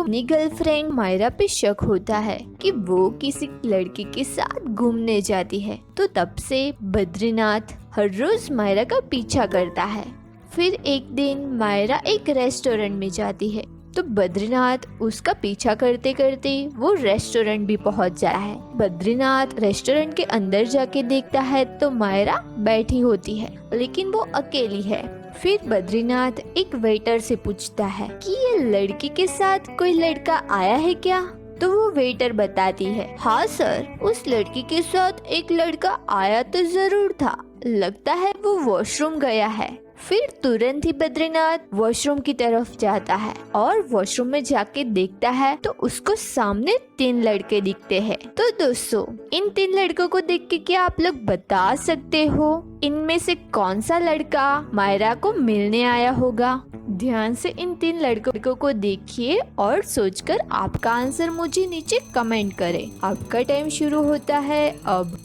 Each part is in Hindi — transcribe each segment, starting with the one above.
अपनी गर्लफ्रेंड मायरा पे शक होता है कि वो किसी लड़के के साथ घूमने जाती है। तो तब से बद्रीनाथ हर रोज मायरा का पीछा करता है। फिर एक दिन मायरा एक रेस्टोरेंट में जाती है तो बद्रीनाथ उसका पीछा करते करते वो रेस्टोरेंट भी पहुंच जाता है। बद्रीनाथ रेस्टोरेंट के अंदर जाके देखता है तो मायरा बैठी होती है, लेकिन वो अकेली है। फिर बद्रीनाथ एक वेटर से पूछता है कि ये लड़की के साथ कोई लड़का आया है क्या? तो वो वेटर बताती है, हाँ सर, उस लड़की के साथ एक लड़का आया तो जरूर था, लगता है वो वॉशरूम गया है। फिर तुरंत ही बद्रीनाथ वॉशरूम की तरफ जाता है और वॉशरूम में जाके देखता है तो उसको सामने 3 लड़के दिखते हैं। तो दोस्तों, इन 3 लड़कों को देख के क्या आप लोग बता सकते हो इनमें से कौन सा लड़का मायरा को मिलने आया होगा? ध्यान से इन 3 लड़कों को देखिए और सोचकर आपका आंसर मुझे नीचे कमेंट करें। आपका टाइम शुरू होता है अब।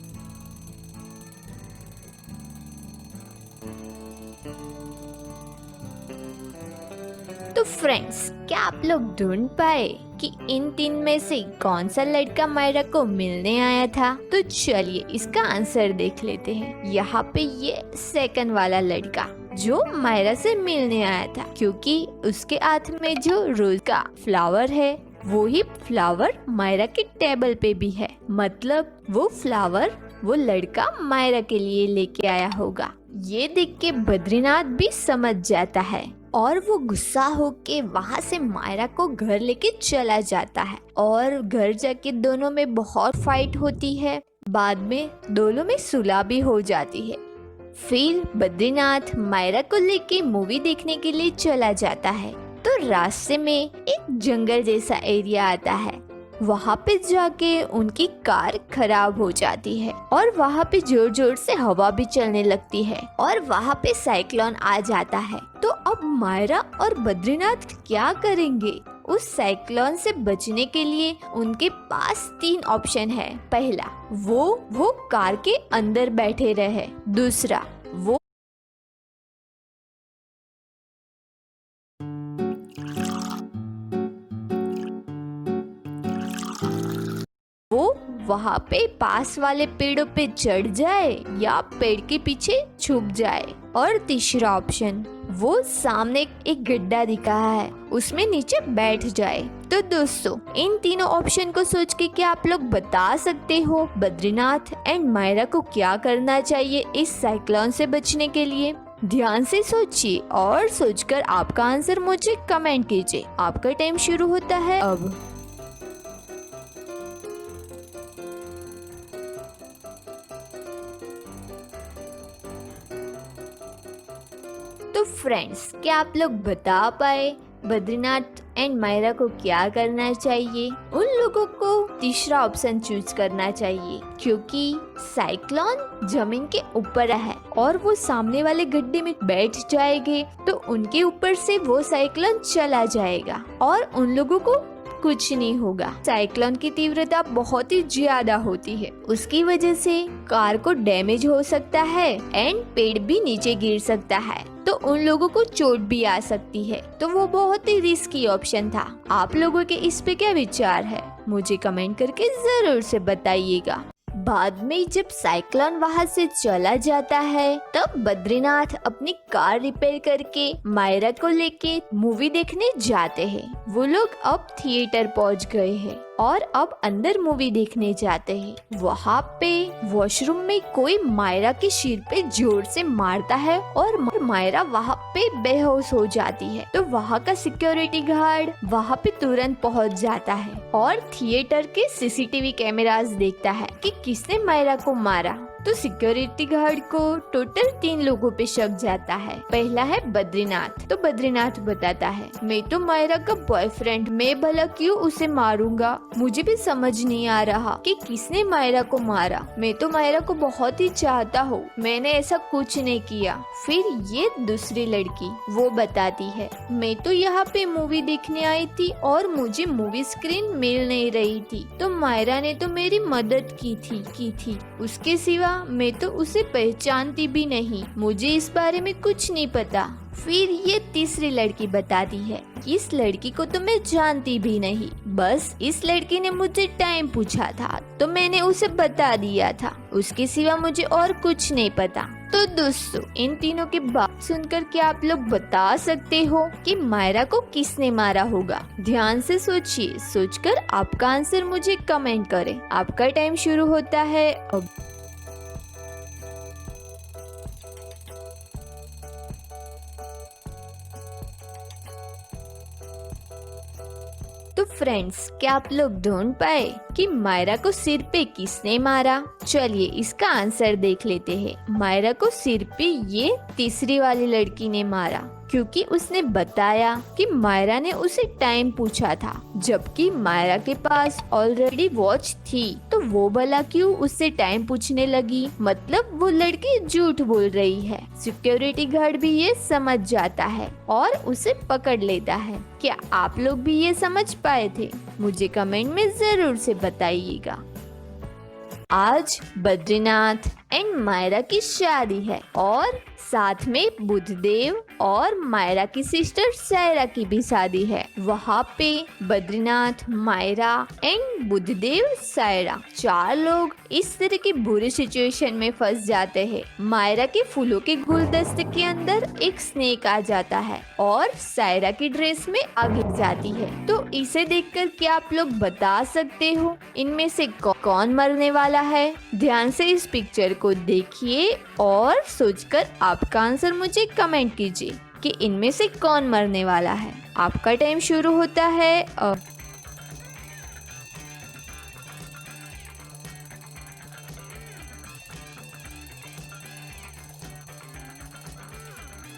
तो फ्रेंड्स, क्या आप लोग ढूंढ पाए कि इन 3 में से कौन सा लड़का मायरा को मिलने आया था? तो चलिए इसका आंसर देख लेते हैं। यहाँ पे ये सेकंड वाला लड़का जो मायरा से मिलने आया था, क्योंकि उसके हाथ में जो रोज का फ्लावर है वो ही फ्लावर मायरा के टेबल पे भी है। मतलब वो फ्लावर वो लड़का मायरा के लिए लेके आया होगा। ये देख के बद्रीनाथ भी समझ जाता है और वो गुस्सा होके वहाँ से मायरा को घर लेके चला जाता है और घर जाके दोनों में बहुत फाइट होती है। बाद में दोनों में सुलह भी हो जाती है। फिर बद्रीनाथ मायरा को लेके मूवी देखने के लिए चला जाता है। तो रास्ते में एक जंगल जैसा एरिया आता है। वहाँ पे जाके उनकी कार खराब हो जाती है और वहाँ पे जोर जोर से हवा भी चलने लगती है और वहाँ पे साइक्लोन आ जाता है। तो अब मायरा और बद्रीनाथ क्या करेंगे? उस साइक्लोन से बचने के लिए उनके पास 3 ऑप्शन है। पहला, वो कार के अंदर बैठे रहे। दूसरा, वो वहाँ पे पास वाले पेड़ों पे चढ़ जाए या पेड़ के पीछे छुप जाए। और तीसरा ऑप्शन, वो सामने एक गड्ढा दिखा है उसमें नीचे बैठ जाए। तो दोस्तों, इन तीनों ऑप्शन को सोच के क्या आप लोग बता सकते हो बद्रीनाथ एंड मायरा को क्या करना चाहिए इस साइक्लोन से बचने के लिए? ध्यान से सोचिए और सोचकर आपका आंसर मुझे कमेंट कीजिए। आपका टाइम शुरू होता है अब। तो फ्रेंड्स, क्या आप लोग बता पाए बद्रीनाथ एंड मायरा को क्या करना चाहिए? उन लोगों को तीसरा ऑप्शन चूज करना चाहिए, क्योंकि साइक्लोन जमीन के ऊपर है और वो सामने वाले गड्ढे में बैठ जाएंगे तो उनके ऊपर से वो साइक्लोन चला जाएगा और उन लोगों को कुछ नहीं होगा। साइक्लोन की तीव्रता बहुत ही ज्यादा होती है, उसकी वजह से कार को डैमेज हो सकता है एंड पेड़ भी नीचे गिर सकता है, तो उन लोगों को चोट भी आ सकती है। तो वो बहुत ही रिस्की ऑप्शन था। आप लोगों के इस पे क्या विचार है? मुझे कमेंट करके जरूर से बताइएगा। बाद में जब साइक्लोन वहाँ से चला जाता है तब बद्रीनाथ अपनी कार रिपेयर करके मायरा को लेके मूवी देखने जाते हैं। वो लोग अब थिएटर पहुँच गए हैं और अब अंदर मूवी देखने जाते हैं। वहाँ पे वॉशरूम में कोई मायरा के सिर पे जोर से मारता है और मायरा वहाँ पे बेहोश हो जाती है। तो वहाँ का सिक्योरिटी गार्ड वहाँ पे तुरंत पहुँच जाता है और थिएटर के सीसीटीवी कैमरास देखता है कि किसने मायरा को मारा। तो सिक्योरिटी गार्ड को टोटल 3 लोगों पे शक जाता है। पहला है बद्रीनाथ। तो बद्रीनाथ बताता है, मैं तो मायरा का बॉयफ्रेंड, मैं भला क्यों उसे मारूंगा? मुझे भी समझ नहीं आ रहा कि किसने मायरा को मारा। मैं तो मायरा को बहुत ही चाहता हूँ, मैंने ऐसा कुछ नहीं किया। फिर ये दूसरी लड़की वो बताती है, मैं तो यहाँ पे मूवी देखने आई थी और मुझे मूवी स्क्रीन मिल नहीं रही थी, तो मायरा ने तो मेरी मदद की थी। उसके सिवा मैं तो उसे पहचानती भी नहीं, मुझे इस बारे में कुछ नहीं पता। फिर ये तीसरी लड़की बताती है, इस लड़की को तो मैं जानती भी नहीं, बस इस लड़की ने मुझे टाइम पूछा था तो मैंने उसे बता दिया था, उसके सिवा मुझे और कुछ नहीं पता। तो दोस्तों, इन तीनों की बात सुनकर क्या आप लोग बता सकते हो कि मायरा को किसने मारा होगा? ध्यान से सोचिए, सोचकर आपका आंसर मुझे कमेंट करें। आपका टाइम शुरू होता है अब। तो फ्रेंड्स, क्या आप लोग ढूंढ पाए कि मायरा को सिर पे किसने मारा? चलिए इसका आंसर देख लेते हैं। मायरा को सिर पे ये तीसरी वाली लड़की ने मारा, क्योंकि उसने बताया कि मायरा ने उसे टाइम पूछा था, जबकि मायरा के पास ऑलरेडी वॉच थी, तो वो भला क्यों उससे टाइम पूछने लगी? मतलब वो लड़की झूठ बोल रही है। सिक्योरिटी गार्ड भी ये समझ जाता है और उसे पकड़ लेता है। क्या आप लोग भी ये समझ पाए थे? मुझे कमेंट में जरूर से बताइएगा। आज बद्रीनाथ एंड मायरा की शादी है और साथ में बुद्धदेव और मायरा की सिस्टर सायरा की भी शादी है। वहाँ पे बद्रीनाथ, मायरा एंड बुद्धदेव, सायरा 4 लोग इस तरह की बुरी सिचुएशन में फंस जाते हैं। मायरा के फूलों के गुलदस्ते के अंदर एक स्नेक आ जाता है और सायरा की ड्रेस में आग लग जाती है। तो इसे देखकर क्या आप लोग बता सकते हो इनमें से कौन मरने वाला है? ध्यान से इस पिक्चर को देखिए और सोचकर आपका आंसर मुझे कमेंट कीजिए कि इनमें से कौन मरने वाला है। आपका टाइम शुरू होता है अब।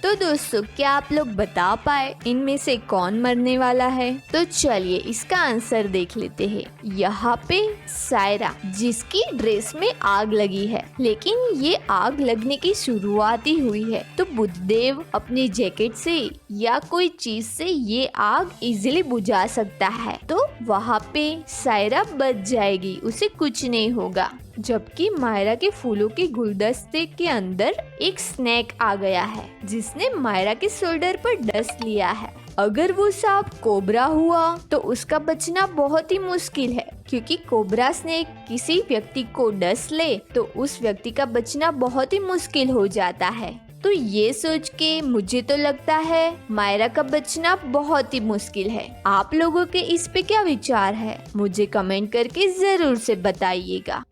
तो दोस्तों, क्या आप लोग बता पाए इनमें से कौन मरने वाला है? तो चलिए इसका आंसर देख लेते हैं। यहाँ पे सायरा, जिसकी ड्रेस में आग लगी है, लेकिन ये आग लगने की शुरुआत ही हुई है, तो बुद्धदेव अपनी जैकेट से या कोई चीज से ये आग इजीली बुझा सकता है, तो वहाँ पे सायरा बच जाएगी, उसे कुछ नहीं होगा। जबकि मायरा के फूलों के गुलदस्ते के अंदर एक स्नेक आ गया है, जिसने मायरा के शोल्डर पर डस लिया है। अगर वो सांप कोबरा हुआ तो उसका बचना बहुत ही मुश्किल है, क्योंकि कोबरा स्नेक किसी व्यक्ति को डस ले तो उस व्यक्ति का बचना बहुत ही मुश्किल हो जाता है। तो ये सोच के मुझे तो लगता है मायरा का बचना बहुत ही मुश्किल है। आप लोगों के इस पे क्या विचार है? मुझे कमेंट करके जरूर से बताइएगा।